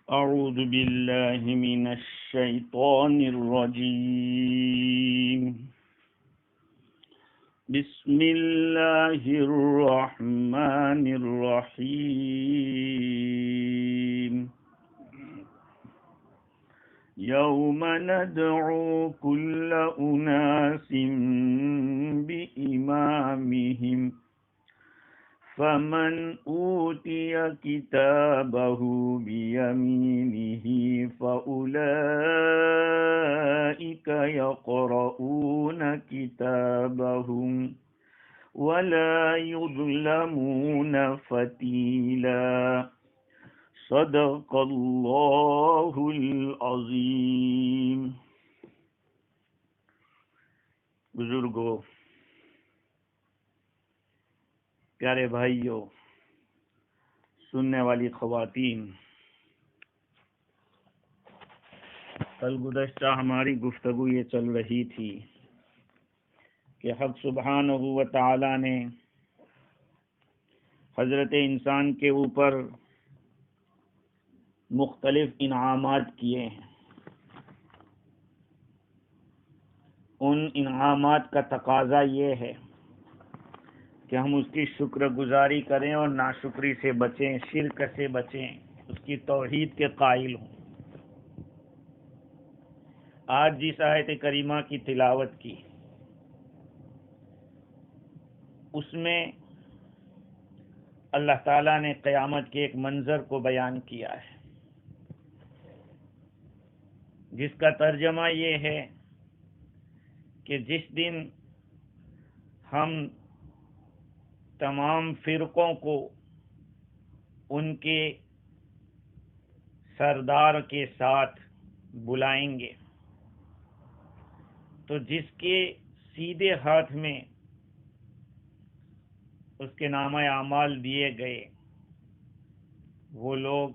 أعوذ بالله من الشيطان الرجيم. بسم الله الرحمن الرحيم. يوم ندعو كل أناس بإمامهم فمن أوتي كتابه بيمينه فأولئك يقرؤون كتابهم ولا يظلمون فتيلا. صدق اللہ العظیم. بزرگوں، پیارے بھائیوں، سننے والی خواتین، کل گزشتہ ہماری گفتگو یہ چل رہی تھی کہ حق سبحانہ و تعالی نے حضرت انسان کے اوپر مختلف انعامات کیے ہیں. ان انعامات کا تقاضا یہ ہے کہ ہم اس کی شکر گزاری کریں اور ناشکری سے بچیں، شرک سے بچیں، اس کی توحید کے قائل ہوں. آج جس آیت کریمہ کی تلاوت کی، اس میں اللہ تعالیٰ نے قیامت کے ایک منظر کو بیان کیا ہے، جس کا ترجمہ یہ ہے کہ جس دن ہم تمام فرقوں کو ان کے سردار کے ساتھ بلائیں گے، تو جس کے سیدھے ہاتھ میں اس کے نامہ اعمال دیے گئے، وہ لوگ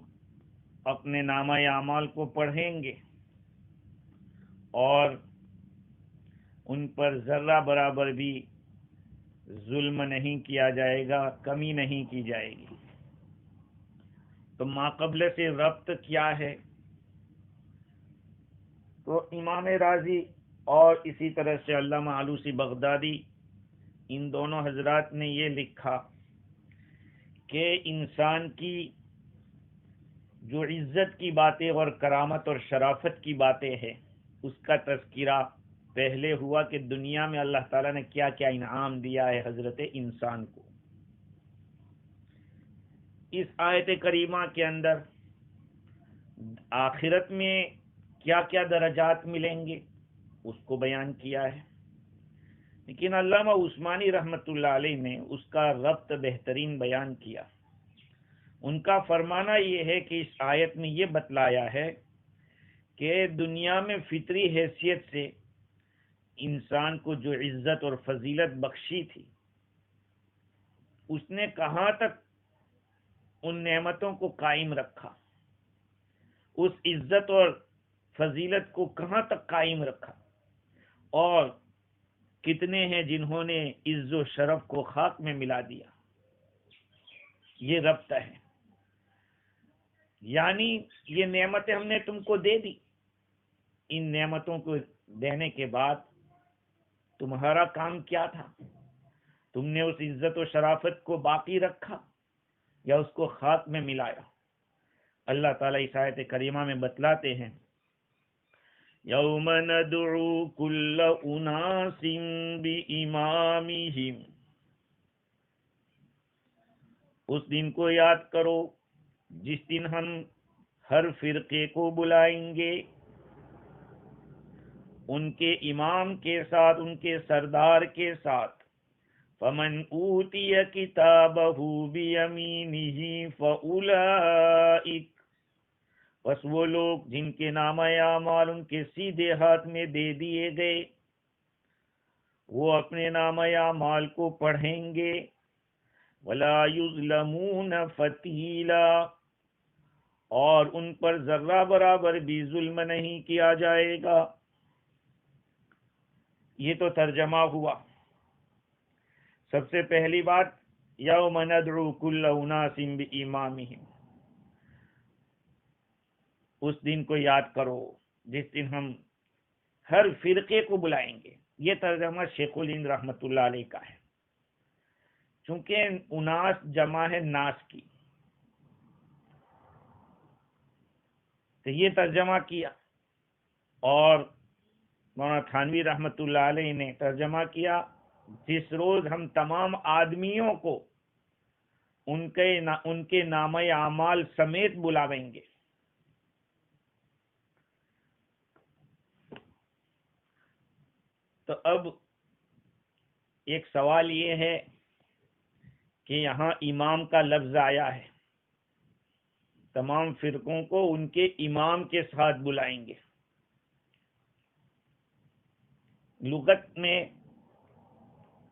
اپنے نامہ اعمال کو پڑھیں گے اور ان پر ذرہ برابر بھی ظلم نہیں کیا جائے گا، کمی نہیں کی جائے گی. تو ماقبل سے ربط کیا ہے؟ تو امام رازی اور اسی طرح سے علامہ آلوسی بغدادی، ان دونوں حضرات نے یہ لکھا کہ انسان کی جو عزت کی باتیں اور کرامت اور شرافت کی باتیں ہیں، اس کا تذکرہ پہلے ہوا کہ دنیا میں اللہ تعالیٰ نے کیا کیا انعام دیا ہے حضرت انسان کو. اس آیت کریمہ کے اندر آخرت میں کیا کیا درجات ملیں گے اس کو بیان کیا ہے، لیکن علامہ عثمانی رحمۃ اللہ علیہ نے اس کا ربط بہترین بیان کیا. ان کا فرمانا یہ ہے کہ اس آیت میں یہ بتلایا ہے کہ دنیا میں فطری حیثیت سے انسان کو جو عزت اور فضیلت بخشی تھی، اس نے کہاں تک ان نعمتوں کو قائم رکھا، اس عزت اور فضیلت کو کہاں تک قائم رکھا، اور کتنے ہیں جنہوں نے عز و شرف کو خاک میں ملا دیا. یہ ربط ہے. یعنی یہ نعمتیں ہم نے تم کو دے دی، ان نعمتوں کو دینے کے بعد تمہارا کام کیا تھا؟ تم نے اس عزت و شرافت کو باقی رکھا یا اس کو خاک میں ملایا؟ اللہ تعالیٰ اس آیت کریمہ میں بتلاتے ہیں، یوم ندعو کل اناس بامامہم. اس دن کو یاد کرو جس دن ہم ہر فرقے کو بلائیں گے ان کے امام کے ساتھ، ان کے سردار کے ساتھ. فمن اوتی کتابہ بیمینہ فاولئک، بس وہ لوگ جن کے نامہ اعمال ان کے سیدھے ہاتھ میں دے دیے گئے، وہ اپنے نامہ اعمال کو پڑھیں گے. ولا یظلمون فتیلا، اور ان پر ذرہ برابر بھی ظلم نہیں کیا جائے گا. یہ تو ترجمہ ہوا. سب سے پہلی بات، یوم ندعو کل اناس بامامہم، اس دن کو یاد کرو جس دن ہم ہر فرقے کو بلائیں گے. یہ ترجمہ شیخ الہند رحمۃ اللہ علیہ کا ہے. چونکہ اناس جمع ہے ناس کی، تو یہ ترجمہ کیا. اور مولانا تھانوی رحمۃ اللہ علیہ نے ترجمہ کیا جس روز ہم تمام آدمیوں کو ان کے نامہ اعمال سمیت بلاویں گے. تو اب ایک سوال یہ ہے کہ یہاں امام کا لفظ آیا ہے، تمام فرقوں کو ان کے امام کے ساتھ بلائیں گے. لغت میں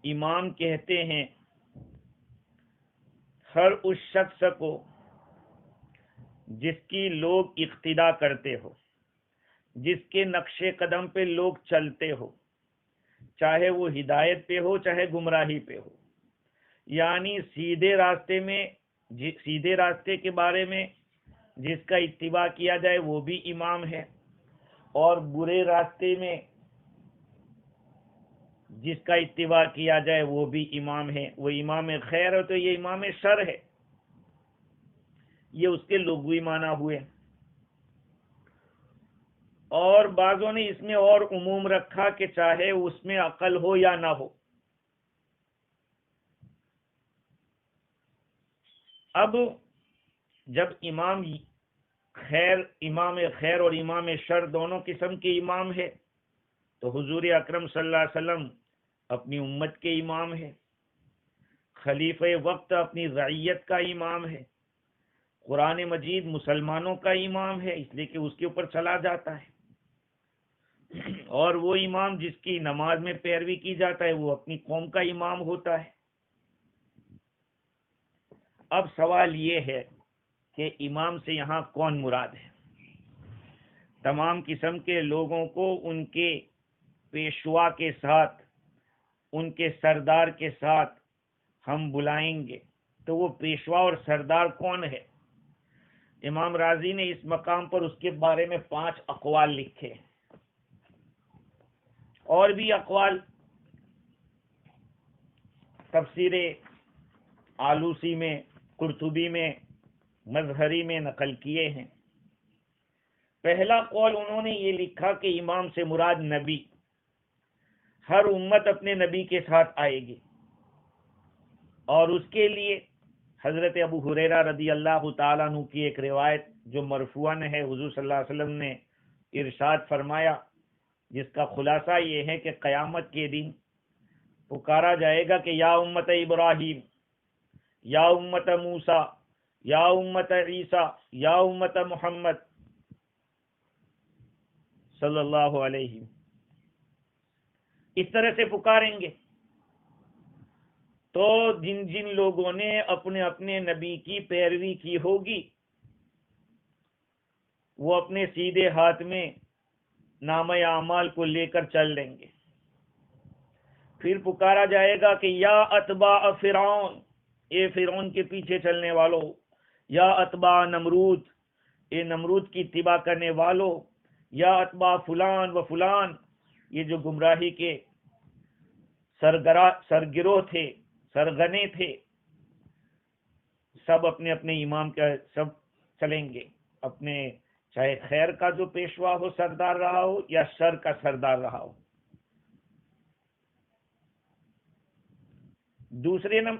امام کہتے ہیں ہر اس شخص کو جس کی لوگ اقتدا کرتے ہو، جس کے نقش قدم پہ لوگ چلتے ہو، چاہے وہ ہدایت پہ ہو چاہے گمراہی پہ ہو. یعنی سیدھے راستے کے بارے میں جس کا اتباع کیا جائے وہ بھی امام ہے، اور برے راستے میں جس کا اتباع کیا جائے وہ بھی امام ہے. وہ امام خیر ہے تو یہ امام شر ہے. یہ اس کے لغوی معنی ہوئے. اور بعضوں نے اس میں اور عموم رکھا کہ چاہے اس میں عقل ہو یا نہ ہو. اب جب امام خیر اور امام شر دونوں قسم کے امام ہے تو حضور اکرم صلی اللہ علیہ وسلم اپنی امت کے امام ہے، خلیفہ وقت اپنی رعیت کا امام ہے، قرآن مجید مسلمانوں کا امام ہے اس لیے کہ اس کے اوپر چلا جاتا ہے، اور وہ امام جس کی نماز میں پیروی کی جاتا ہے وہ اپنی قوم کا امام ہوتا ہے. اب سوال یہ ہے کہ امام سے یہاں کون مراد ہے؟ تمام قسم کے لوگوں کو ان کے پیشوا کے ساتھ، ان کے سردار کے ساتھ ہم بلائیں گے، تو وہ پیشوا اور سردار کون ہے؟ امام راضی نے اس مقام پر اس کے بارے میں 5 اقوال لکھے، اور بھی اقوال تفسیر آلوسی میں، قرطبی میں، مظہری میں نقل کیے ہیں. پہلا قول انہوں نے یہ لکھا کہ امام سے مراد نبی، ہر امت اپنے نبی کے ساتھ آئے گی، اور اس کے لیے حضرت ابو ہریرہ رضی اللہ تعالیٰ عنہ کی ایک روایت جو مرفوعاً ہے، حضور صلی اللہ علیہ وسلم نے ارشاد فرمایا، جس کا خلاصہ یہ ہے کہ قیامت کے دن پکارا جائے گا کہ یا امت ابراہیم، یا امت موسیٰ، یا امت عیسیٰ، یا امت محمد صلی اللہ علیہ وسلم. اس طرح سے پکاریں گے. تو جن جن لوگوں نے اپنے اپنے نبی کی پیروی کی ہوگی وہ اپنے سیدھے ہاتھ میں نامہ اعمال کو لے کر چل دیں گے. پھر پکارا جائے گا کہ یا اتباع فرعون، اے فرعون کے پیچھے چلنے والوں، یا اتباع نمرود، اے نمرود کی اتباع کرنے والوں، یا اتباع فلان و فلان، یہ جو گمراہی کے سرگروہ تھے، سرغنے تھے، سب اپنے اپنے امام کے سب چلیں گے، اپنے چاہے خیر کا جو پیشوا ہو سردار رہا ہو یا شر کا سردار رہا ہو.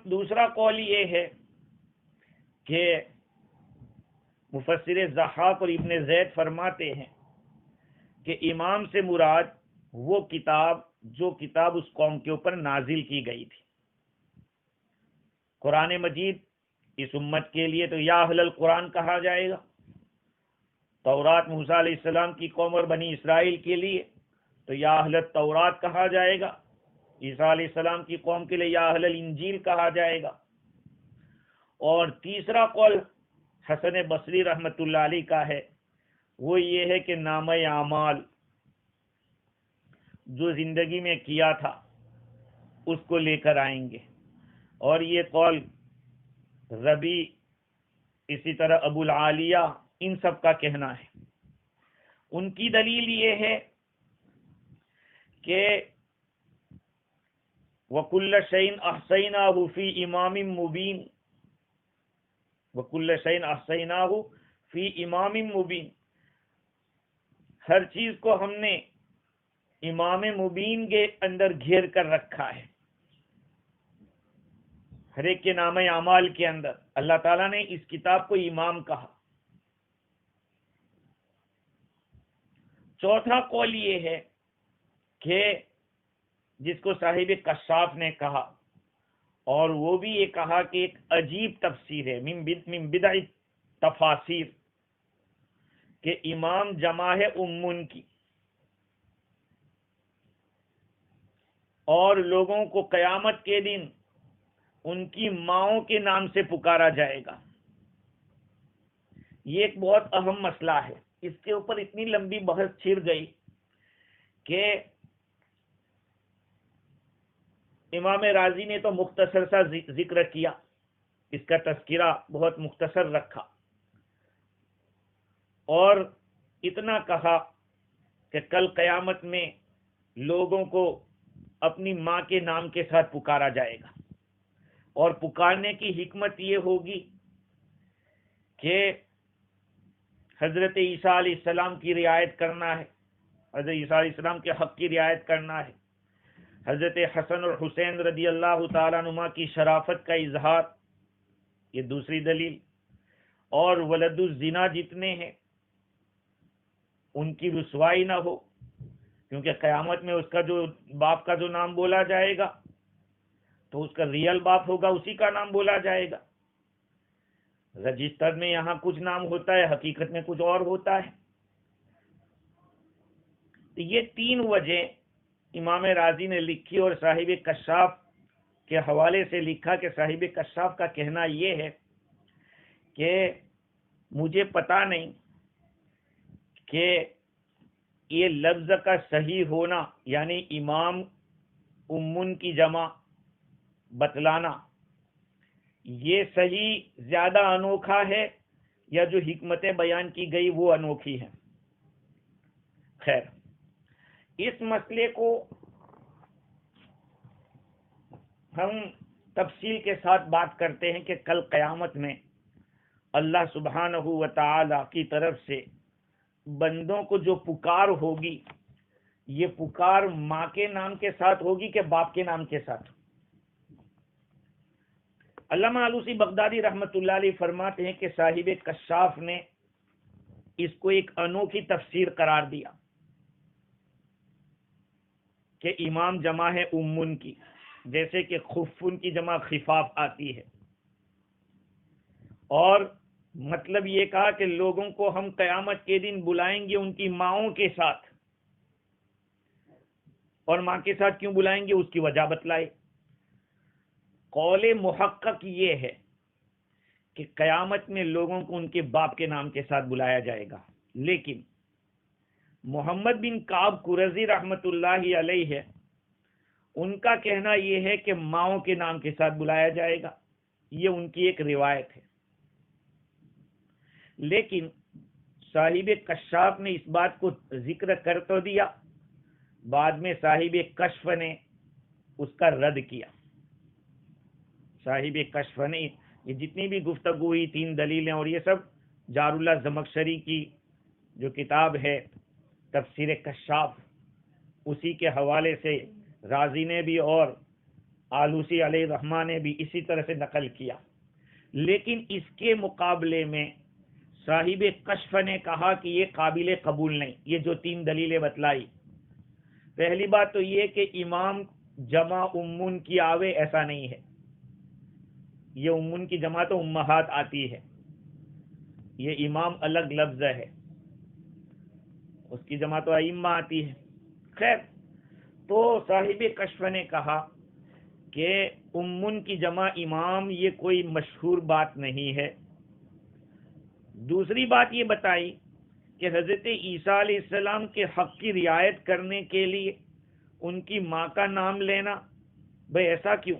دوسرا قول یہ ہے کہ مفسر ضحاک اور ابن زید فرماتے ہیں کہ امام سے مراد وہ کتاب جو کتاب اس قوم کے اوپر نازل کی گئی تھی. قرآن مجید اس امت کے لیے تو یا اہل القرآن کہا جائے گا، تورات موسیٰ علیہ السلام کی قوم اور بنی اسرائیل کے لیے تو یا اہل التورات کہا جائے گا، عیسیٰ علیہ السلام کی قوم کے لیے یا اہل الانجیل کہا جائے گا. اور تیسرا قول حسن بصری رحمت اللہ علیہ کا ہے، وہ یہ ہے کہ نامہ اعمال جو زندگی میں کیا تھا اس کو لے کر آئیں گے. اور یہ قول ربی، اسی طرح ابو العالیہ، ان سب کا کہنا ہے. ان کی دلیل یہ ہے کہ وَكُلَّ شَيْءٍ أَحْصَيْنَاهُ فِي إِمَامٍ مُبِينٍ، وَكُلَّ شَيْءٍ أَحْصَيْنَاهُ فِي إِمَامٍ مُبِينٍ، ہر چیز کو ہم نے امام مبین کے اندر گھیر کر رکھا ہے، ہر ایک کے نام اعمال کے اندر اللہ تعالیٰ نے اس کتاب کو امام کہا۔ چوتھا قول یہ ہے کہ جس کو صاحب کشاف نے کہا، اور وہ بھی یہ کہا کہ ایک عجیب تفسیر ہے، من بدع تفاسیر، کہ امام جمع ہے امن کی، اور لوگوں کو قیامت کے دن ان کی ماؤں کے نام سے پکارا جائے گا۔ یہ ایک بہت اہم مسئلہ ہے، اس کے اوپر اتنی لمبی بحث چھڑ گئی کہ امام راضی نے تو مختصر سا ذکر کیا، اس کا تذکرہ بہت مختصر رکھا، اور اتنا کہا کہ کل قیامت میں لوگوں کو اپنی ماں کے نام کے ساتھ پکارا جائے گا، اور پکارنے کی حکمت یہ ہوگی کہ حضرت عیسیٰ علیہ السلام کی رعایت کرنا ہے، حضرت عیسیٰ علیہ السلام کے حق کی رعایت کرنا ہے، حضرت حسن اور حسین رضی اللہ تعالیٰ عنہما کی شرافت کا اظہار، یہ دوسری دلیل، اور ولد الزنا جتنے ہیں ان کی رسوائی نہ ہو، کیونکہ قیامت میں اس کا جو باپ کا جو نام بولا جائے گا تو اس کا ریئل باپ ہوگا، اسی کا نام بولا جائے گا۔ رجسٹر میں یہاں کچھ نام ہوتا ہے، حقیقت میں کچھ اور ہوتا ہے۔ تو یہ تین وجہ امام راضی نے لکھی، اور صاحب کشاف کے حوالے سے لکھا کہ صاحب کشاف کا کہنا یہ ہے کہ مجھے پتا نہیں کہ یہ لفظ کا صحیح ہونا، یعنی امام امن کی جمع بتلانا، یہ صحیح زیادہ انوکھا ہے یا جو حکمتیں بیان کی گئی وہ انوکھی ہیں۔ خیر، اس مسئلے کو ہم تفصیل کے ساتھ بات کرتے ہیں کہ کل قیامت میں اللہ سبحانہ و تعالی کی طرف سے بندوں کو جو پکار ہوگی، یہ پکار ماں کے نام کے ساتھ ہوگی کہ باپ کے نام کے ساتھ؟ علامہ آلوسی بغدادی رحمت اللہ علیہ فرماتے ہیں کہ صاحب کشاف نے اس کو ایک انوکھی تفسیر قرار دیا کہ امام جمع ہے امن کی، جیسے کہ خفن کی جمع خفاف آتی ہے، اور مطلب یہ کہا کہ لوگوں کو ہم قیامت کے دن بلائیں گے ان کی ماؤں کے ساتھ، اور ماں کے ساتھ کیوں بلائیں گے اس کی وجہ بتلائی۔ قول محقق یہ ہے کہ قیامت میں لوگوں کو ان کے باپ کے نام کے ساتھ بلایا جائے گا، لیکن محمد بن کعب قرظی رحمت اللہ علیہ ہے، ان کا کہنا یہ ہے کہ ماؤں کے نام کے ساتھ بلایا جائے گا، یہ ان کی ایک روایت ہے۔ لیکن صاحب کشاف نے اس بات کو ذکر کر تو دیا، بعد میں صاحب کشف نے اس کا رد کیا۔ صاحب کشف نے یہ جتنی بھی گفتگو ہوئی، تین دلیلیں، اور یہ سب جار اللہ زمخشری کی جو کتاب ہے تفسیر کشاف، اسی کے حوالے سے رازی نے بھی اور آلوسی علیہ الرحمٰن نے بھی اسی طرح سے نقل کیا۔ لیکن اس کے مقابلے میں صاحب کشف نے کہا کہ یہ قابل قبول نہیں، یہ جو تین دلیلیں بتلائی۔ پہلی بات تو یہ کہ امام جمع امن کی آوے، ایسا نہیں ہے، یہ امن کی جمع تو امہات آتی ہے، یہ امام الگ لفظ ہے، اس کی جمع تو ائمہ آتی ہے۔ خیر، تو صاحب کشف نے کہا کہ امن کی جمع امام یہ کوئی مشہور بات نہیں ہے۔ دوسری بات یہ بتائی کہ حضرت عیسیٰ علیہ السلام کے حق کی رعایت کرنے کے لیے ان کی ماں کا نام لینا، بھئی ایسا کیوں؟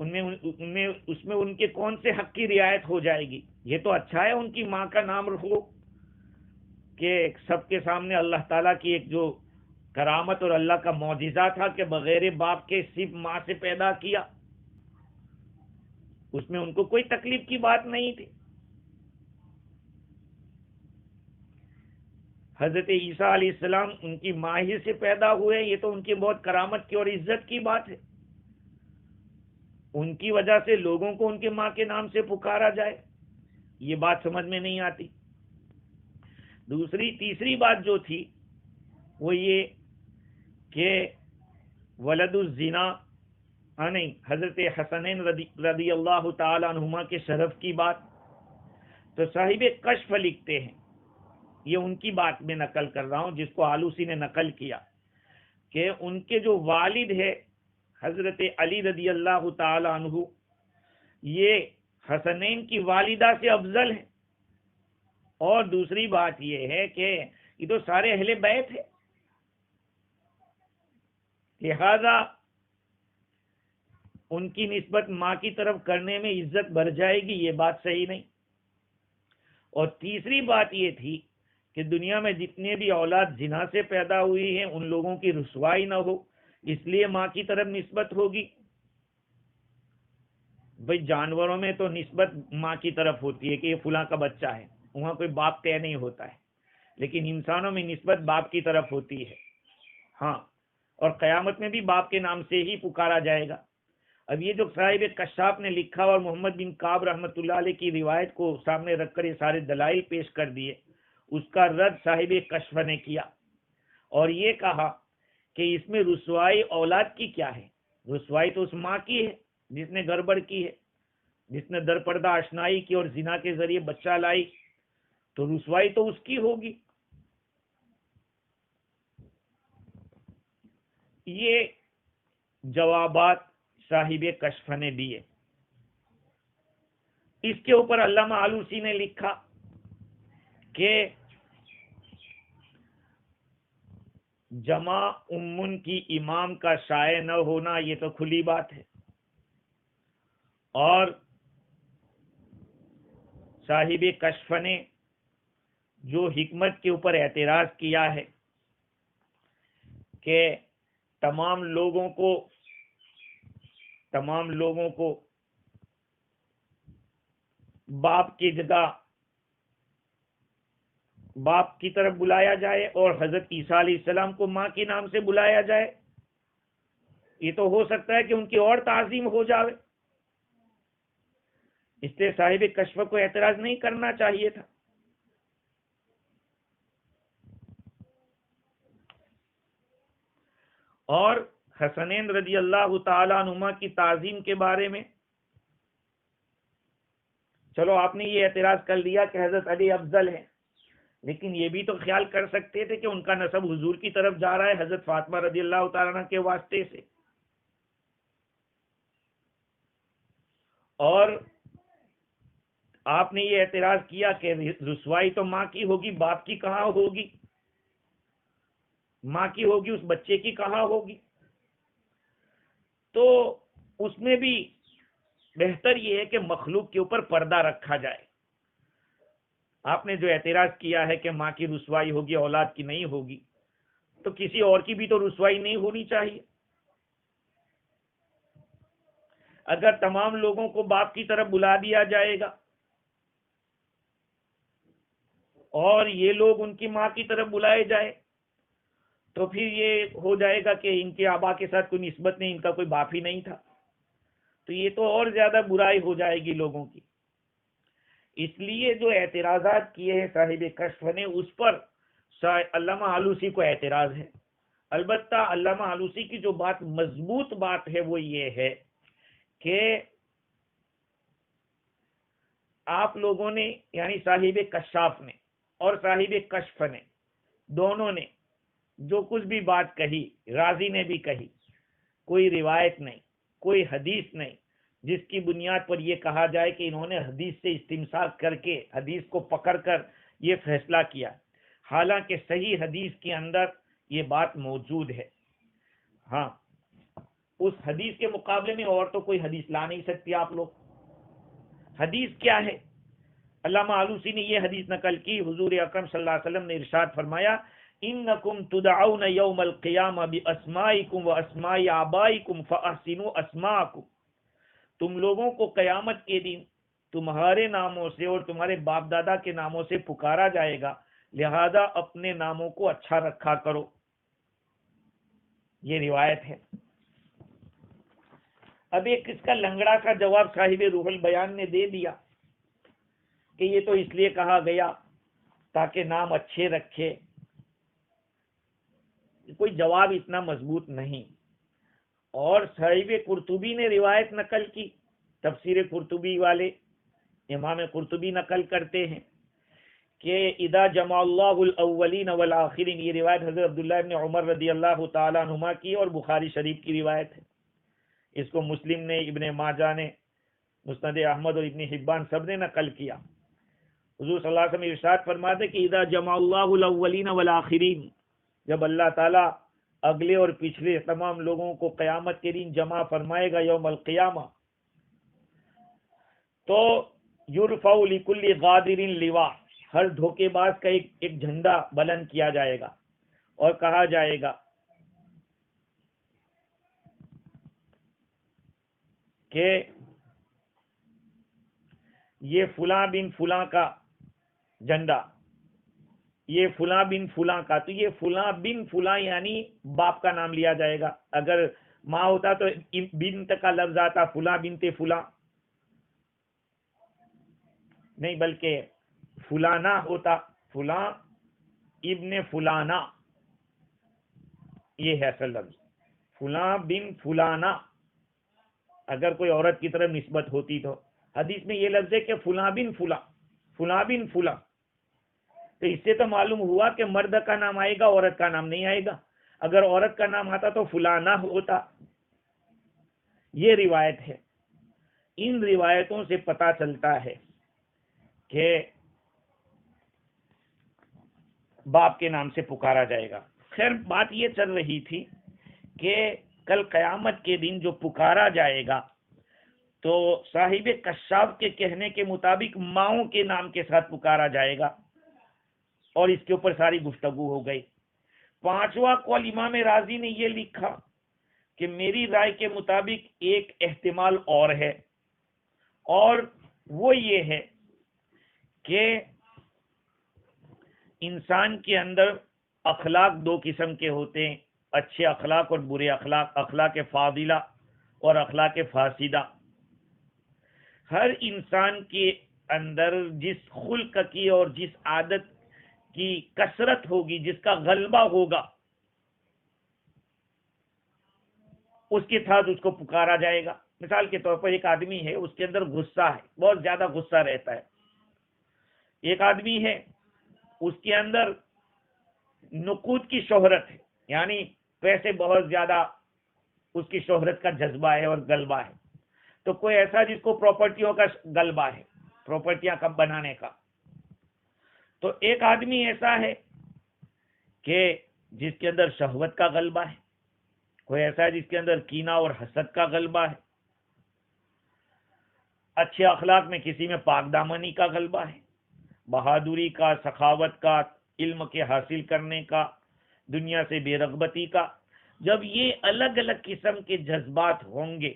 اس میں ان کے کون سے حق کی رعایت ہو جائے گی؟ یہ تو اچھا ہے ان کی ماں کا نام رکھو کہ سب کے سامنے اللہ تعالیٰ کی ایک جو کرامت اور اللہ کا معجزہ تھا کہ بغیر باپ کے صرف ماں سے پیدا کیا، اس میں ان کو کوئی تکلیف کی بات نہیں تھی۔ حضرت عیسیٰ علیہ السلام ان کی ماں ہی سے پیدا ہوئے، یہ تو ان کی بہت کرامت کی اور عزت کی بات ہے۔ ان کی وجہ سے لوگوں کو ان کے ماں کے نام سے پکارا جائے، یہ بات سمجھ میں نہیں آتی۔ تیسری بات جو تھی وہ یہ کہ ولد الزنا، نہیں، حضرت حسنین رضی اللہ تعالی عنہما کے شرف کی بات، تو صاحب کشف لکھتے ہیں، یہ ان کی بات میں نقل کر رہا ہوں جس کو آلوسی نے نقل کیا، کہ ان کے جو والد ہے حضرت علی رضی اللہ تعالی عنہ، یہ حسنین کی والدہ سے افضل ہے۔ اور دوسری بات یہ ہے کہ یہ تو سارے اہل بیت ہے، لہذا ان کی نسبت ماں کی طرف کرنے میں عزت بڑھ جائے گی، یہ بات صحیح نہیں۔ اور تیسری بات یہ تھی کہ دنیا میں جتنے بھی اولاد زنا سے پیدا ہوئی ہیں ان لوگوں کی رسوائی نہ ہو، اس لیے ماں کی طرف نسبت ہوگی۔ بھئی جانوروں میں تو نسبت ماں کی طرف ہوتی ہے کہ یہ فلاں کا بچہ ہے، وہاں کوئی باپ طے نہیں ہوتا ہے، لیکن انسانوں میں نسبت باپ کی طرف ہوتی ہے۔ ہاں، اور قیامت میں بھی باپ کے نام سے ہی پکارا جائے گا۔ اب یہ جو صاحب کشاف نے لکھا اور محمد بن کعب رحمۃ اللہ علیہ کی روایت کو سامنے رکھ کر یہ سارے دلائل پیش کر دیے، اس کا رد صاحب کشف نے کیا اور یہ کہا کہ اس میں رسوائی اولاد کی کیا ہے؟ رسوائی تو اس ماں کی ہے جس نے گڑبڑ کی ہے، جس نے در پردہ آشنائی کی اور زنا کے ذریعے بچہ لائی، تو رسوائی تو اس کی ہوگی۔ یہ جوابات صاحب کشف نے دیے۔ اس کے اوپر علامہ آلوسی نے لکھا کہ جمع امن کی امام کا شائع نہ ہونا یہ تو کھلی بات ہے، اور صاحب کشف نے جو حکمت کے اوپر اعتراض کیا ہے کہ تمام لوگوں کو باپ کی جگہ باپ کی طرف بلایا جائے اور حضرت عیسیٰ علیہ السلام کو ماں کے نام سے بلایا جائے، یہ تو ہو سکتا ہے کہ ان کی اور تعظیم ہو جائے، اس لیے صاحب کشف کو اعتراض نہیں کرنا چاہیے تھا۔ اور حسنین رضی اللہ تعالی عنہما کی تعظیم کے بارے میں چلو آپ نے یہ اعتراض کر لیا کہ حضرت علی افضل ہے، لیکن یہ بھی تو خیال کر سکتے تھے کہ ان کا نسب حضور کی طرف جا رہا ہے حضرت فاطمہ رضی اللہ تعالیٰ عنہ کے واسطے سے، اور آپ نے یہ اعتراض کیا کہ رسوائی تو ماں کی ہوگی، باپ کی کہاں ہوگی؟ ماں کی ہوگی، اس بچے کی کہاں ہوگی؟ تو اس میں بھی بہتر یہ ہے کہ مخلوق کے اوپر پردہ رکھا جائے۔ آپ نے جو اعتراض کیا ہے کہ ماں کی رسوائی ہوگی اولاد کی نہیں ہوگی، تو کسی اور کی بھی تو رسوائی نہیں ہونی چاہیے۔ اگر تمام لوگوں کو باپ کی طرف بلا دیا جائے گا اور یہ لوگ ان کی ماں کی طرف بلائے جائے تو پھر یہ ہو جائے گا کہ ان کے آبا کے ساتھ کوئی نسبت نہیں، ان کا کوئی باپ ہی نہیں تھا، تو یہ تو اور زیادہ برائی ہو جائے گی لوگوں کی۔ اس لیے جو اعتراضات کیے ہیں صاحب کشف نے، اس پر علامہ آلوسی کو اعتراض ہے۔ البتہ علامہ آلوسی کی جو بات مضبوط بات ہے وہ یہ ہے کہ آپ لوگوں نے، یعنی صاحب کشاف نے اور صاحب کشف نے، دونوں نے جو کچھ بھی بات کہی، رازی نے بھی کہی، کوئی روایت نہیں، کوئی حدیث نہیں جس کی بنیاد پر یہ کہا جائے کہ انہوں نے حدیث سے استمساک کر کے حدیث کو پکڑ کر یہ فیصلہ کیا، حالانکہ صحیح حدیث کے اندر یہ بات موجود ہے۔ ہاں، اس حدیث کے مقابلے میں اور تو کوئی حدیث لا نہیں سکتی آپ لوگ. حدیث کیا ہے؟ علامہ آلوسی نے یہ حدیث نقل کی. حضور اکرم صلی اللہ علیہ وسلم نے ارشاد فرمایا انکم تدعون یوم القیامہ باسمائکم واسماء آبائکم فاحسنوا اسماءکم. تم لوگوں کو قیامت کے دن تمہارے ناموں سے اور تمہارے باپ دادا کے ناموں سے پکارا جائے گا، لہذا اپنے ناموں کو اچھا رکھا کرو. یہ روایت ہے. اب ایک اس کا لنگڑا کا جواب صاحب روح البیان نے دے دیا کہ یہ تو اس لیے کہا گیا تاکہ نام اچھے رکھے. کوئی جواب اتنا مضبوط نہیں. اور صاحب قرطبی نے روایت نقل کی، تفسیر قرطبی والے امام قرطبی نقل کرتے ہیں کہ اذا جمع اللہ الاولین والآخرین. یہ روایت حضرت عبداللہ ابن عمر رضی اللہ تعالیٰ عنہما کی اور بخاری شریف کی روایت ہے. اس کو مسلم نے، ابن ماجہ نے، مسند احمد اور ابن حبان سب نے نقل کیا. حضور صلی اللہ علیہ وسلم ارشاد فرماتے کہ اذا جمع اللہ الاولین والآخرین، جب اللہ تعالیٰ اگلے اور پچھلے تمام لوگوں کو قیامت کے دن جمع فرمائے گا یوم القیامہ، تو یرفع لکل غادر لواء، ہر دھوکے باز کا ایک جھنڈا بلند کیا جائے گا اور کہا جائے گا کہ یہ فلاں بن فلاں کا جھنڈا، یہ فلاں بن فلاں کا. تو یہ فلاں بن فلاں یعنی باپ کا نام لیا جائے گا. اگر ماں ہوتا تو بنت کا لفظ آتا، فلاں بنت فلاں نہیں، بلکہ فلانا ہوتا، فلاں ابن فلانا، یہ ہے اصل لفظ. فلاں بن فلانا اگر کوئی عورت کی طرف نسبت ہوتی تو حدیث میں یہ لفظ ہے کہ فلاں بن فلاں، فلاں بن فلاں. تو اس سے تو معلوم ہوا کہ مرد کا نام آئے گا، عورت کا نام نہیں آئے گا. اگر عورت کا نام آتا تو فلانا ہوتا. یہ روایت ہے. ان روایتوں سے پتہ چلتا ہے کہ باپ کے نام سے پکارا جائے گا. خیر بات یہ چل رہی تھی کہ کل قیامت کے دن جو پکارا جائے گا تو صاحب کشاف کے کہنے کے مطابق ماؤں کے نام کے ساتھ پکارا جائے گا، اور اس کے اوپر ساری گفتگو ہو گئی. پانچواں قول امام راضی نے یہ لکھا کہ میری رائے کے مطابق ایک احتمال اور ہے، اور وہ یہ ہے کہ انسان کے اندر اخلاق دو قسم کے ہوتے ہیں، اچھے اخلاق اور برے اخلاق، اخلاق فاضلہ اور اخلاق فاسدہ. ہر انسان کے اندر جس خلق کی اور جس عادت کی کثرت ہوگی، جس کا غلبہ ہوگا، اس کے ساتھ اس کو پکارا جائے گا. مثال کے طور پر ایک آدمی ہے، اس کے اندر غصہ ہے، بہت زیادہ غصہ رہتا ہے. ایک آدمی ہے، اس کے اندر نقود کی شہرت ہے، یعنی پیسے بہت زیادہ، اس کی شہرت کا جذبہ ہے اور غلبہ ہے. تو کوئی ایسا جس کو پراپرٹیوں کا غلبہ ہے، پراپرٹیاں کب بنانے کا. تو ایک آدمی ایسا ہے کہ جس کے اندر شہوت کا غلبہ ہے، کوئی ایسا ہے جس کے اندر کینہ اور حسد کا غلبہ ہے. اچھے اخلاق میں کسی میں پاک دامنی کا غلبہ ہے، بہادری کا، سخاوت کا، علم کے حاصل کرنے کا، دنیا سے بے رغبتی کا. جب یہ الگ الگ قسم کے جذبات ہوں گے،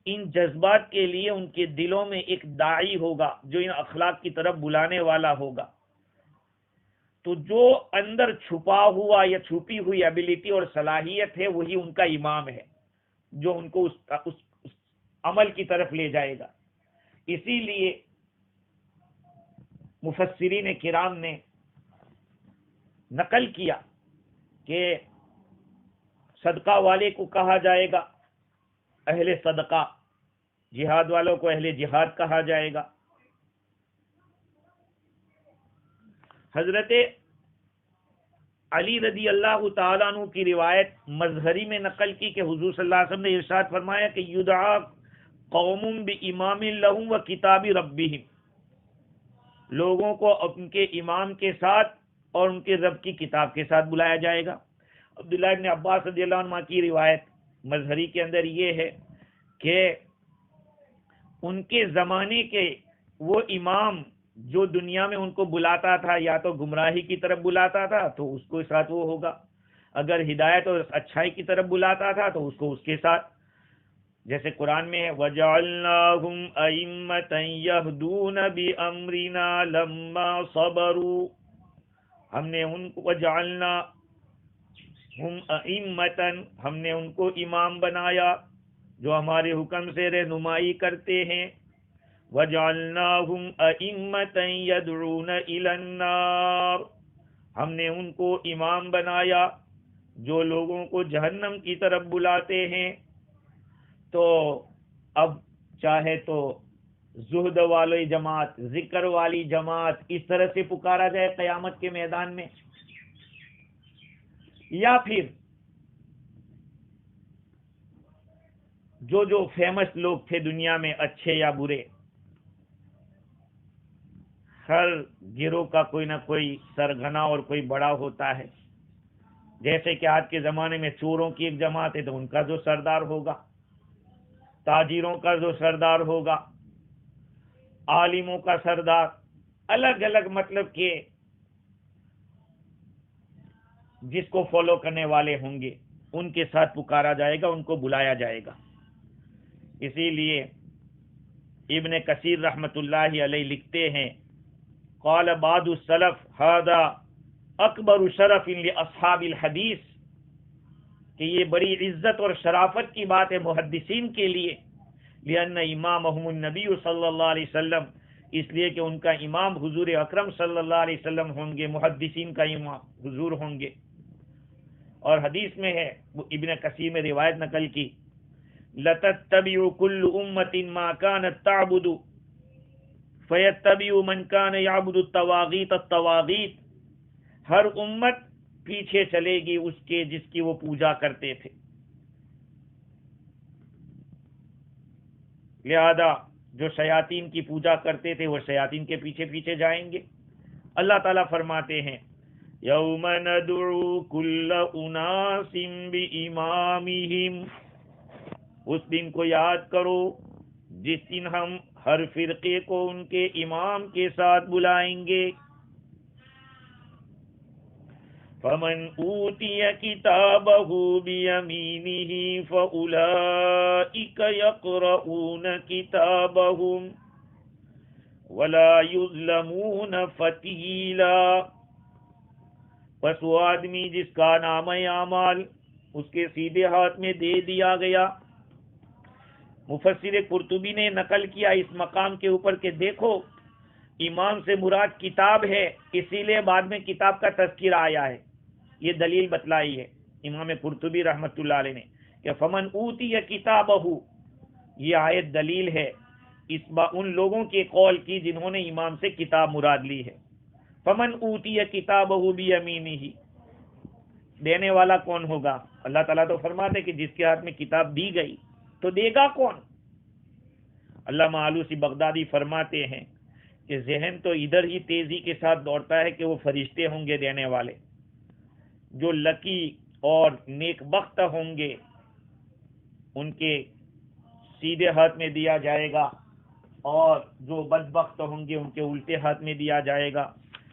ان جذبات کے لیے ان کے دلوں میں ایک داعی ہوگا جو ان اخلاق کی طرف بلانے والا ہوگا. تو جو اندر چھپا ہوا یا چھپی ہوئی ایبیلٹی اور صلاحیت ہے، وہی ان کا امام ہے جو ان کو اس عمل کی طرف لے جائے گا. اسی لیے مفسرین کرام نے نقل کیا کہ صدقہ والے کو کہا جائے گا اہل صدقہ، جہاد والوں کو اہل جہاد کہا جائے گا. حضرت علی رضی اللہ تعالیٰ عنہ کی روایت مظہری میں نقل کی کہ حضور صلی اللہ علیہ وسلم نے ارشاد فرمایا کہ یدعا قوم بامام لہم و کتاب ربہم، لوگوں کو ان کے امام کے ساتھ اور ان کے رب کی کتاب کے ساتھ بلایا جائے گا. عبداللہ ابن عباس رضی اللہ عنہ کی روایت مظہری کے اندر یہ ہے کہ ان کے زمانے کے وہ امام جو دنیا میں ان کو بلاتا تھا یا تو گمراہی کی طرف بلاتا تھا تو اس کو ساتھ وہ ہوگا، اگر ہدایت اور اچھائی کی طرف بلاتا تھا تو اس کو اس کے ساتھ، جیسے قرآن میں ہے وَجَعَلْنَاهُمْ أَئِمَّةً يَهْدُونَ بِأَمْرِنَا لَمَّا صَبَرُوا، ہم نے ان کو وَجَعَلْنَاهُمْ أَئِمَّةً، ہم نے ان کو امام بنایا جو ہمارے حکم سے رہنمائی کرتے ہیں، وَجَعَلْنَاهُمْ أَئِمَّةً يَدْعُونَ إِلَى النَّارِ، ہم نے ان کو امام بنایا جو لوگوں کو جہنم کی طرف بلاتے ہیں۔ تو اب چاہے تو زہد والی جماعت، ذکر والی جماعت اس طرح سے پکارا جائے قیامت کے میدان میں، یا پھر جو فیمس لوگ تھے دنیا میں اچھے یا برے، ہر گروہ کا کوئی نہ کوئی سرغنا اور کوئی بڑا ہوتا ہے، جیسے کہ آج کے زمانے میں چوروں کی ایک جماعت ہے تو ان کا جو سردار ہوگا، تاجروں کا جو سردار ہوگا، عالموں کا سردار، الگ الگ مطلب کہ جس کو فالو کرنے والے ہوں گے ان کے ساتھ پکارا جائے گا، ان کو بلایا جائے گا۔ اسی لیے ابن کثیر رحمت اللہ علیہ لکھتے ہیں قال بعض السلف هذا اکبر شرف لاصحاب الحدیث، کہ یہ بڑی عزت اور شرافت کی بات ہے محدثین کے لیے، لأن امامهم النبی صلی اللہ علیہ وسلم، اس لیے کہ ان کا امام حضور اکرم صلی اللہ علیہ وسلم ہوں گے، محدثین کا امام حضور ہوں گے۔ اور حدیث میں ہے، وہ ابن کثیر میں روایت نقل کی، لَتَتَّبِعُ كُلُّ أُمَّةٍ مَا كَانَتْ تَعْبُدُ فَيَتَّبِعُ مَنْ كَانَ يَعْبُدُ الطَّوَاغِيتَ الطَّوَاغِيتَ، ہر امت پیچھے چلے گی اس کے جس کی وہ پوجا کرتے تھے، لہذا جو شیاطین کی پوجا کرتے تھے وہ شیاطین کے پیچھے پیچھے جائیں گے۔ اللہ تعالیٰ فرماتے ہیں یوم ندعو کل اناس بامامہم، اس دن کو یاد کرو جس دن ہم ہر فرقے کو ان کے امام کے ساتھ بلائیں گے۔ فمن اوتی کتابہ بیمینہ فاولئک یقرؤون کتابہم ولا یظلمون فتیلا، پس وہ آدمی جس کا نام اعمال اس کے سیدھے ہاتھ میں دے دیا گیا۔ مفسر قرطبی نے نقل کیا اس مقام کے اوپر کہ دیکھو ایمان سے مراد کتاب ہے، اسی لیے بعد میں کتاب کا تذکرہ آیا ہے، یہ دلیل بتلائی ہے امام قرطبی رحمت اللہ علیہ نے کہ فمن اوتی کتابہ، یہ آیت دلیل ہے ان لوگوں کے قول کی جنہوں نے امام سے کتاب مراد لی ہے۔ فمن اوتی کتابہ بیمینہ، دینے والا کون ہوگا؟ اللہ تعالیٰ تو فرماتے کہ جس کے ہاتھ میں کتاب دی گئی تو دے گا کون؟ علامہ آلوسی بغدادی فرماتے ہیں کہ ذہن تو ادھر ہی تیزی کے ساتھ دوڑتا ہے کہ وہ فرشتے ہوں گے دینے والے، جو لکی اور نیک بخت ہوں گے ان کے سیدھے ہاتھ میں دیا جائے گا، اور جو بدبخت ہوں گے ان کے الٹے ہاتھ میں دیا جائے گا۔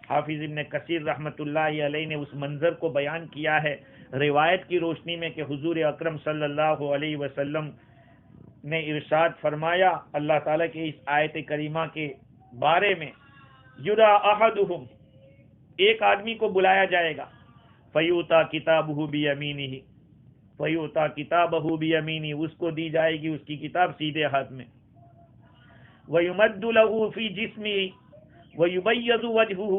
حافظ ابن کثیر رحمت اللہ علیہ نے اس منظر کو بیان کیا ہے روایت کی روشنی میں کہ حضور اکرم صلی اللہ علیہ وسلم نے ارشاد فرمایا اللہ تعالیٰ کے اس آیت کریمہ کے بارے میں، یرا احدہم، ایک آدمی کو بلایا جائے گا، فیوتا کتابہ بیمینہ، فیوتا کتابہ بیمینہ، اس کو دی جائے گی اس کی کتاب سیدھے ہاتھ میں، ویمد لہ فی جسمہ ویبیض وجہہ،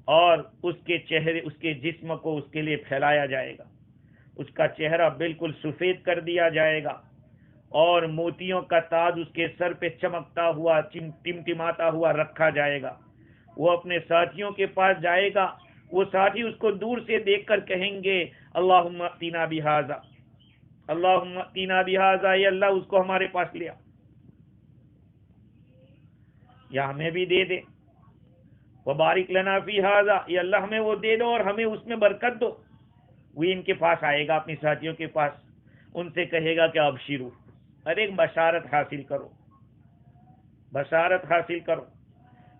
اور اس کے چہرے اس کے جسم کو اس کے لیے پھیلایا جائے گا، اس کا چہرہ بالکل سفید کر دیا جائے گا، اور موتیوں کا تاج اس کے سر پہ چمکتا ہوا ٹمٹماتا ہوا رکھا جائے گا۔ وہ اپنے ساتھیوں کے پاس جائے گا، وہ ساتھی اس کو دور سے دیکھ کر کہیں گے اللہم اتنا بہذا، اللہم اتنا بہذا، یا اللہ اس کو ہمارے پاس لیا، یا ہمیں بھی دے دے، وبارک لنا فی ھذا، یا اللہ ہمیں وہ دے دو اور ہمیں اس میں برکت دو۔ وہ ان کے پاس آئے گا اپنے ساتھیوں کے پاس، ان سے کہے گا کہ ابشرو، ہر ایک بشارت حاصل کرو، بشارت حاصل کرو۔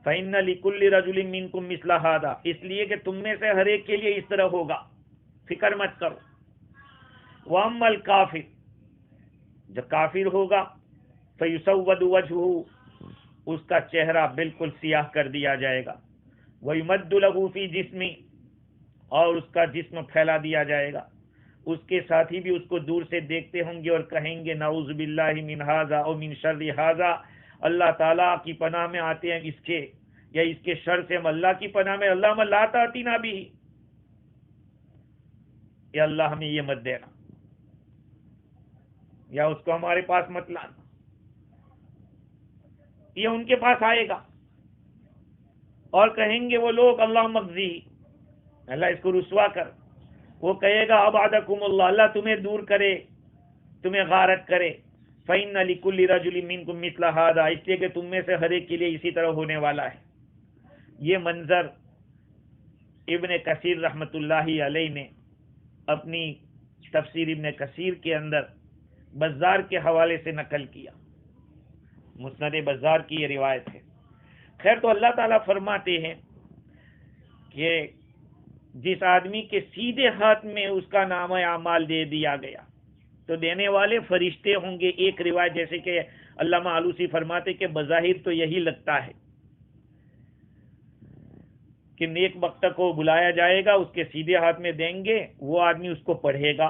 فإن لكل رجل منكم مثل هذا، اس لیے کہ تم میں سے ہر ایک کے لیے اس طرح ہوگا، فکر مت کرو۔ وَأَمَّا الْكَافِرُ، جو کافر ہوگا، فَيُسَوَّدُ وَجْهُهُ، اس کا چہرہ بالکل سیاہ کر دیا جائے گا، وَيُمَدُّ لَهُ فِي جِسْمِهِ، اور اس کا جسم پھیلا دیا جائے گا۔ اس کے ساتھی بھی اس کو دور سے دیکھتے ہوں گے اور کہیں گے نعوذ باللہ من ھذا او من شر ھذا، اللہ تعالیٰ کی پناہ میں آتے ہیں اس کے، یا اس کے شر سے ہم اللہ کی پناہ میں، اللہم لا تأتینا بھی، یا اللہ ہمیں یہ مت دینا، یا اس کو ہمارے پاس مت لانا۔ یہ ان کے پاس آئے گا اور کہیں گے وہ لوگ اللہم اخزی، اللہ اس کو رسوا کر۔ وہ کہے گا ابعدکم اللہ، اللہ تمہیں دور کرے، تمہیں غارت کرے۔ فإن لكل رجل منكم مثل هذا، اس لیے کہ تم میں سے ہر ایک کے لیے اسی طرح ہونے والا ہے۔ یہ منظر ابن کثیر رحمۃ اللہ علیہ نے اپنی تفسیر ابن کثیر کے اندر بزار کے حوالے سے نقل کیا، مسند بزار کی یہ روایت ہے۔ خیر، تو اللہ تعالیٰ فرماتے ہیں کہ جس آدمی کے سیدھے ہاتھ میں اس کا نامہ اعمال دے دیا گیا تو دینے والے فرشتے ہوں گے۔ ایک روایت جیسے کہ علامہ آلوسی فرماتے کہ بظاہر تو یہی لگتا ہے کہ نیک بختہ کو بلایا جائے گا، اس کے سیدھے ہاتھ میں دیں گے، وہ آدمی اس کو پڑھے گا،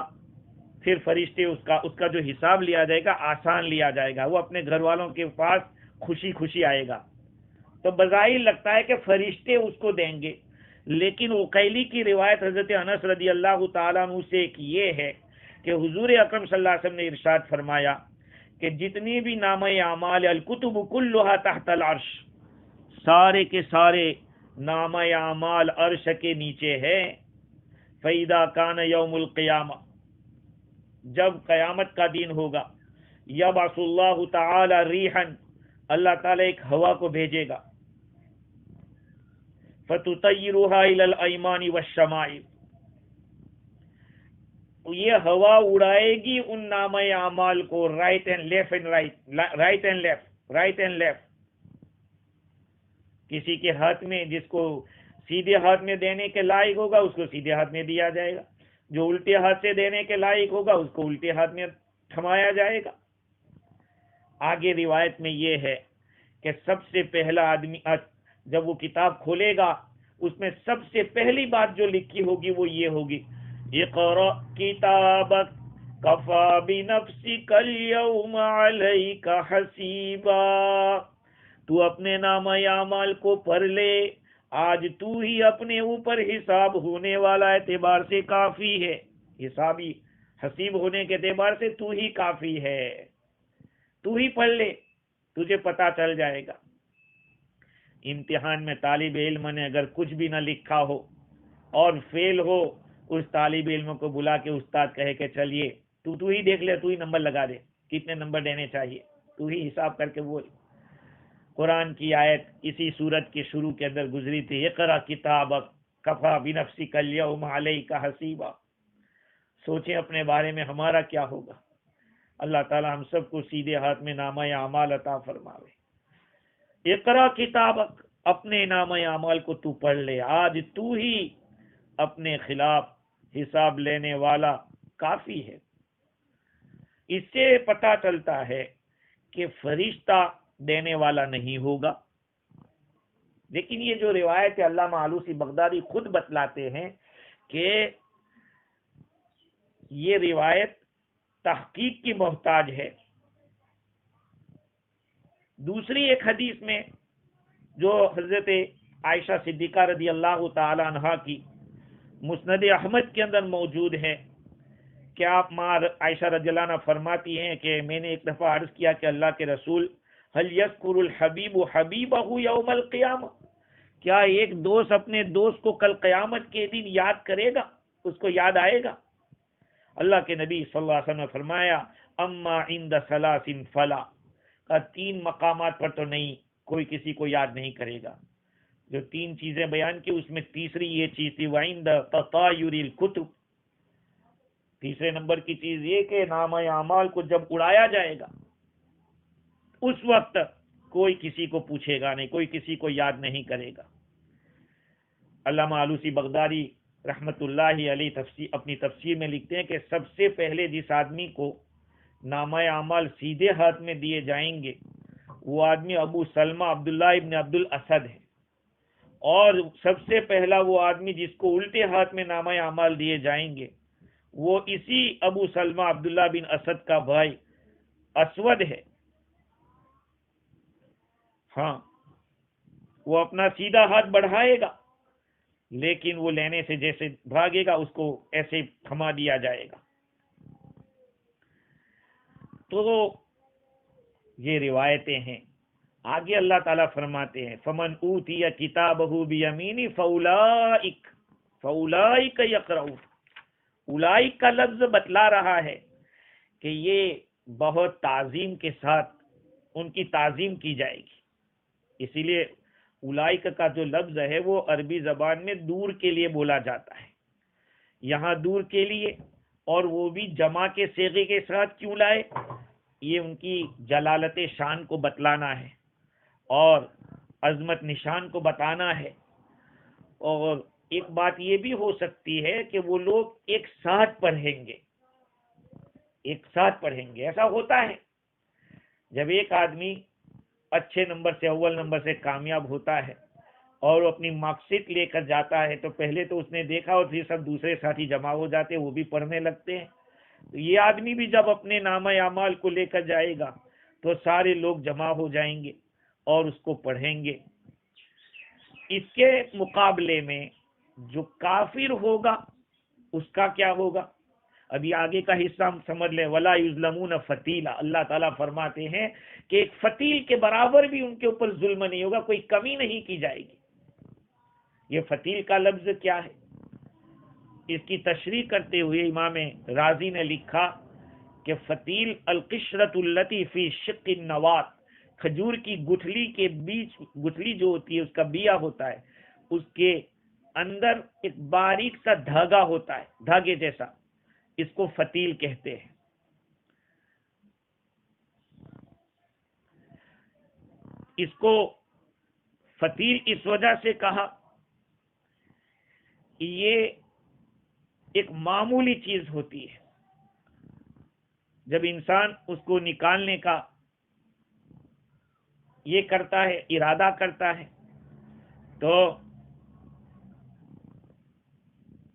پھر فرشتے اس کا جو حساب لیا جائے گا آسان لیا جائے گا، وہ اپنے گھر والوں کے پاس خوشی خوشی آئے گا۔ تو بظاہر لگتا ہے کہ فرشتے اس کو دیں گے، لیکن عقیلی کی روایت حضرت انس رضی اللہ تعالیٰ عنہ سے ایک یہ ہے کہ حضور اکرم صلی اللہ علیہ وسلم نے ارشاد فرمایا کہ جتنی بھی نامہ اعمال الکتب کلھا تحت العرش، سارے کے سارے نامہ اعمال عرش کے نیچے ہے۔ فَإِذَا كَانَ يَوْمُ الْقِيَامَةِ، جب قیامت کا دن ہوگا، یبعث اللہ تعالی ریحا، اللہ تعالی ایک ہوا کو بھیجے گا، فَتُطَيِّرُهَا إِلَى الْأَيْمَانِ وَالشَّمَائِلِ، یہ ہوا اڑائے گی ان نامہ اعمال کو رائٹ اینڈ لیفٹ، کسی کے ہاتھ میں، جس کو سیدھے ہاتھ میں دینے کے لائق ہوگا اس کو سیدھے ہاتھ میں دیا جائے گا، جو الٹے ہاتھ سے دینے کے لائق ہوگا اس کو الٹے ہاتھ میں تھمایا جائے گا۔ آگے روایت میں یہ ہے کہ سب سے پہلا آدمی جب وہ کتاب کھولے گا، اس میں سب سے پہلی بات جو لکھی ہوگی وہ یہ ہوگی، اقرأ کتابک کفی بنفسک اليوم علیک حسیبا، تو اپنے نامہ اعمال کو پڑھ لے، آج تو ہی اپنے اوپر حساب ہونے والا اعتبار سے کافی ہے، حسابی حسیب ہونے کے اعتبار سے تو ہی کافی ہے، تو ہی پڑھ لے، تجھے پتا چل جائے گا۔ امتحان میں طالب علم نے اگر کچھ بھی نہ لکھا ہو اور فیل ہو، اس طالب علم کو بلا کے استاد کہے کہ چلیے تو ہی دیکھ لے، تو ہی نمبر لگا دے، کتنے نمبر دینے چاہیے، تو ہی حساب کر کے بول۔ قرآن کی آیت اسی سورت کے شروع کے اندر گزری تھی، اقرأ کتابک کفی بنفسک اليوم علیک حسیبا۔ سوچیں اپنے بارے میں ہمارا کیا ہوگا۔ اللہ تعالی ہم سب کو سیدھے ہاتھ میں نامہ اعمال عطا فرماوے۔ اقرأ کتابک، اپنے نامہ اعمال کو تو پڑھ لے، آج تو ہی اپنے خلاف حساب لینے والا کافی ہے۔ اس سے پتہ چلتا ہے کہ فرشتہ دینے والا نہیں ہوگا، لیکن یہ جو روایت ہے علامہ آلوسی بغدادی خود بتلاتے ہیں کہ یہ روایت تحقیق کی محتاج ہے۔ دوسری ایک حدیث میں جو حضرت عائشہ صدیقہ رضی اللہ تعالی عنہا کی مسند احمد کے اندر موجود ہے کہ آپ ماں عائشہ رضی اللہ عنہ فرماتی ہیں کہ میں نے ایک دفعہ عرض کیا کہ اللہ کے رسول، هل یذکر الحبیب حبیبہ یوم القیامہ، کیا ایک دوست اپنے دوست کو کل قیامت کے دن یاد کرے گا، اس کو یاد آئے گا؟ اللہ کے نبی صلی اللہ علیہ وسلم نے فرمایا اما عند ثلاث فلا، کا 3 مقامات پر تو نہیں، کوئی کسی کو یاد نہیں کرے گا۔ جو 3 چیزیں بیان کی اس میں تیسری یہ چیز تھی وعند تطایر الکتب، تیسرے نمبر کی چیز یہ کہ نامہ اعمال کو جب اڑایا جائے گا اس وقت کوئی کسی کو پوچھے گا نہیں، کوئی کسی کو یاد نہیں کرے گا۔ علامہ آلوسی بغدادی رحمت اللہ علیہ اپنی تفسیر میں لکھتے ہیں کہ سب سے پہلے جس آدمی کو نامہ اعمال سیدھے ہاتھ میں دیے جائیں گے وہ آدمی ابو سلمہ عبداللہ ابن عبد الاسد ہے، اور سب سے پہلا وہ آدمی جس کو الٹے ہاتھ میں نامہ اعمال دیے جائیں گے وہ اسی ابو سلمہ عبداللہ بن اسد کا بھائی اسود ہے۔ ہاں، وہ اپنا سیدھا ہاتھ بڑھائے گا لیکن وہ لینے سے جیسے بھاگے گا اس کو ایسے تھما دیا جائے گا۔ تو یہ روایتیں ہیں۔ آگے اللہ تعالیٰ فرماتے ہیں فمن اوتی کتابہ بیمینی فاولئک یقرؤون۔ اولئک کا لفظ بتلا رہا ہے کہ یہ بہت تعظیم کے ساتھ ان کی تعظیم کی جائے گی، اسی لیے اولئک کا جو لفظ ہے وہ عربی زبان میں دور کے لیے بولا جاتا ہے، یہاں دور کے لیے، اور وہ بھی جمع کے صیغے کے ساتھ کیوں لائے؟ یہ ان کی جلالت شان کو بتلانا ہے اور عظمت نشان کو بتانا ہے۔ اور ایک بات یہ بھی ہو سکتی ہے کہ وہ لوگ ایک ساتھ پڑھیں گے، ایک ساتھ پڑھیں گے۔ ایسا ہوتا ہے جب ایک آدمی اچھے نمبر سے، اول نمبر سے کامیاب ہوتا ہے اور وہ اپنی مارک شیٹ لے کر جاتا ہے تو پہلے تو اس نے دیکھا اور پھر سب دوسرے ساتھی جمع ہو جاتے ہیں، وہ بھی پڑھنے لگتے ہیں۔ تو یہ آدمی بھی جب اپنے نامہ اعمال کو لے کر جائے گا تو سارے لوگ جمع ہو جائیں گے اور اس کو پڑھیں گے۔ اس کے مقابلے میں جو کافر ہوگا اس کا کیا ہوگا؟ ابھی آگے کا حصہ ہم سمجھ لیں۔ وَلَا يُظْلَمُونَ فَتِيلًا، اللہ تعالیٰ فرماتے ہیں کہ ایک فتیل کے برابر بھی ان کے اوپر ظلم نہیں ہوگا، کوئی کمی نہیں کی جائے گی۔ یہ فتیل کا لفظ کیا ہے؟ اس کی تشریح کرتے ہوئے امام رازی نے لکھا کہ فتیل القشرۃ التی فی شق النوات، کھجور کی گٹھلی کے بیچ، گٹھلی جو ہوتی ہے اس کا بیا ہوتا ہے، اس کے اندر ایک باریک سا دھاگا ہوتا ہے، دھاگے جیسا، اس کو فتیل کہتے ہیں۔ اس کو فتیل اس وجہ سے کہا کہ یہ ایک معمولی چیز ہوتی ہے، جب انسان اس کو نکالنے کا یہ کرتا ہے، ارادہ کرتا ہے، تو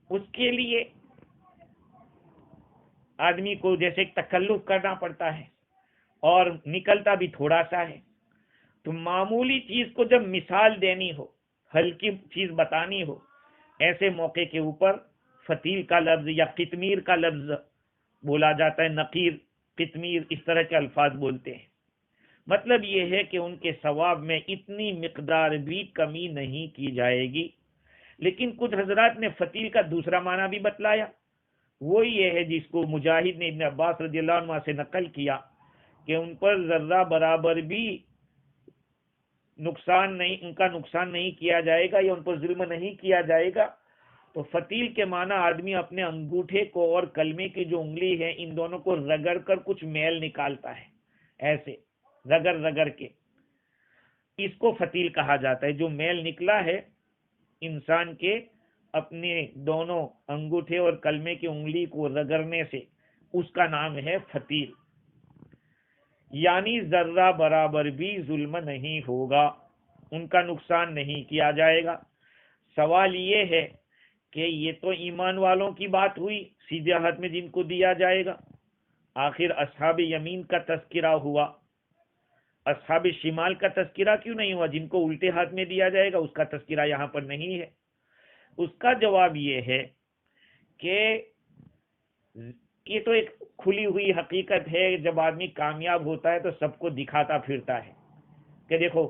اس کے لیے آدمی کو جیسے تکلف کرنا پڑتا ہے اور نکلتا بھی تھوڑا سا ہے۔ تو معمولی چیز کو جب مثال دینی ہو، ہلکی چیز بتانی ہو، ایسے موقع کے اوپر فتیل کا لفظ یا قطمیر کا لفظ بولا جاتا ہے، نقیر، قطمیر، اس طرح کے الفاظ بولتے ہیں۔ مطلب یہ ہے کہ ان کے ثواب میں اتنی مقدار بھی کمی نہیں کی جائے گی۔ لیکن کچھ حضرات نے فتیل کا دوسرا معنی بھی بتلایا، وہ یہ ہے جس کو مجاہد نے ابن عباس رضی اللہ عنہ سے نقل کیا کہ ان پر ذرہ برابر بھی نقصان نہیں، ان کا نقصان نہیں کیا جائے گا یا ان پر ظلم نہیں کیا جائے گا۔ تو فتیل کے معنی آدمی اپنے انگوٹھے کو اور کلمے کی جو انگلی ہے ان دونوں کو رگڑ کر کچھ میل نکالتا ہے، ایسے رگڑ رگڑ کے، اس کو فتیل کہا جاتا ہے۔ جو میل نکلا ہے انسان کے اپنے دونوں انگوٹھے اور کلمے کی انگلی کو رگڑنے سے، اس کا نام ہے فتیل۔ یعنی ذرہ برابر بھی ظلم نہیں ہوگا، ان کا نقصان نہیں کیا جائے گا۔ سوال یہ ہے کہ یہ تو ایمان والوں کی بات ہوئی، سیدھے ہاتھ میں جن کو دیا جائے گا، آخر اصحاب یمین کا تذکرہ ہوا، اصحاب شمال کا تذکرہ کیوں نہیں ہوا؟ جن کو الٹے ہاتھ میں دیا جائے گا اس کا تذکرہ یہاں پر نہیں ہے۔ اس کا جواب یہ ہے کہ یہ تو ایک کھلی ہوئی حقیقت ہے، جب آدمی کامیاب ہوتا ہے تو سب کو دکھاتا پھرتا ہے کہ دیکھو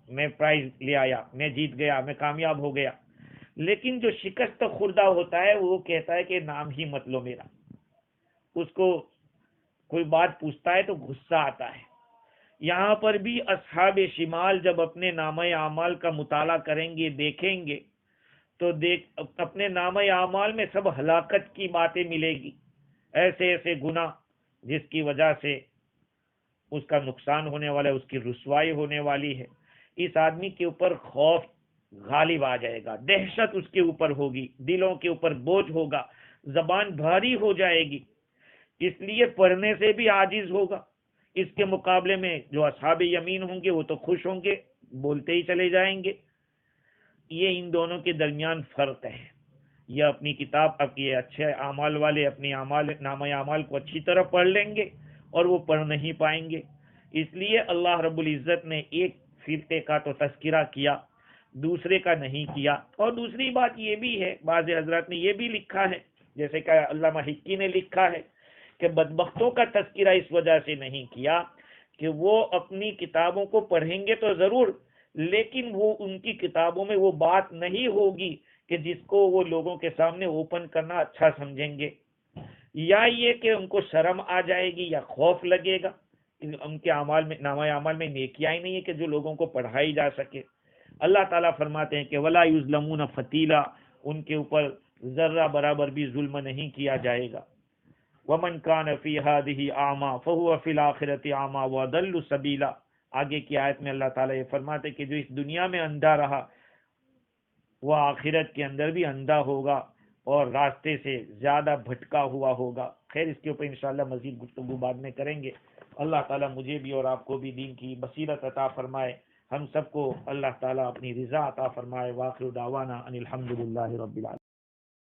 میں پرائز لے آیا، میں جیت گیا، میں کامیاب ہو گیا۔ لیکن جو شکست خوردہ ہوتا ہے وہ کہتا ہے کہ نام ہی مت لو میرا۔ اس کو کوئی بات پوچھتا ہے تو غصہ آتا ہے۔ یہاں پر بھی اصحاب شمال جب اپنے نامہ اعمال کا مطالعہ کریں گے، دیکھیں گے، تو اپنے نامہ اعمال میں سب ہلاکت کی باتیں ملے گی، ایسے ایسے گناہ جس کی وجہ سے اس کا نقصان ہونے والا ہے، اس کی رسوائی ہونے والی ہے. اس آدمی کے اوپر خوف غالب آ جائے گا، دہشت اس کے اوپر ہوگی، دلوں کے اوپر بوجھ ہوگا، زبان بھاری ہو جائے گی، اس لیے پڑھنے سے بھی عاجز ہوگا. اس کے مقابلے میں جو اصحاب یمین ہوں گے وہ تو خوش ہوں گے، بولتے ہی چلے جائیں گے. یہ ان دونوں کے درمیان فرق ہے. یہ اپنی کتاب، اپنے اچھے اعمال والے اپنی نامہ اعمال کو اچھی طرح پڑھ لیں گے اور وہ پڑھ نہیں پائیں گے. اس لیے اللہ رب العزت نے ایک فرقے کا تو تذکرہ کیا، دوسرے کا نہیں کیا. اور دوسری بات یہ بھی ہے، بعض حضرات نے یہ بھی لکھا ہے، جیسے کہ علامہ حقی نے لکھا ہے کہ بدبختوں کا تذکرہ اس وجہ سے نہیں کیا کہ وہ اپنی کتابوں کو پڑھیں گے تو ضرور، لیکن وہ ان کی کتابوں میں وہ بات نہیں ہوگی کہ جس کو وہ لوگوں کے سامنے اوپن کرنا اچھا سمجھیں گے، یا یہ کہ ان کو شرم آ جائے گی یا خوف لگے گا. ان کے اعمال میں، نامہ اعمال میں نیکیاں ہی نہیں ہے کہ جو لوگوں کو پڑھائی جا سکے. اللہ تعالیٰ فرماتے ہیں کہ ولا یظلمون فتیلا، ان کے اوپر ذرہ برابر بھی ظلم نہیں کیا جائے گا. ومن کان فی ہذہ اعمی فہو فی الآخرۃ اعمی واضل سبیلا. آگے کی آیت میں اللہ تعالیٰ یہ فرماتے ہیں کہ جو اس دنیا میں اندھا رہا وہ آخرت کے اندر بھی اندھا ہوگا اور راستے سے زیادہ بھٹکا ہوا ہوگا. خیر، اس کے اوپر انشاءاللہ مزید گفتگو بعد میں کریں گے. اللہ تعالیٰ مجھے بھی اور آپ کو بھی دین کی بصیرت عطا فرمائے، ہم سب کو اللہ تعالیٰ اپنی رضا عطا فرمائے. وآخر دعوانا ان الحمد للہ رب العالمین.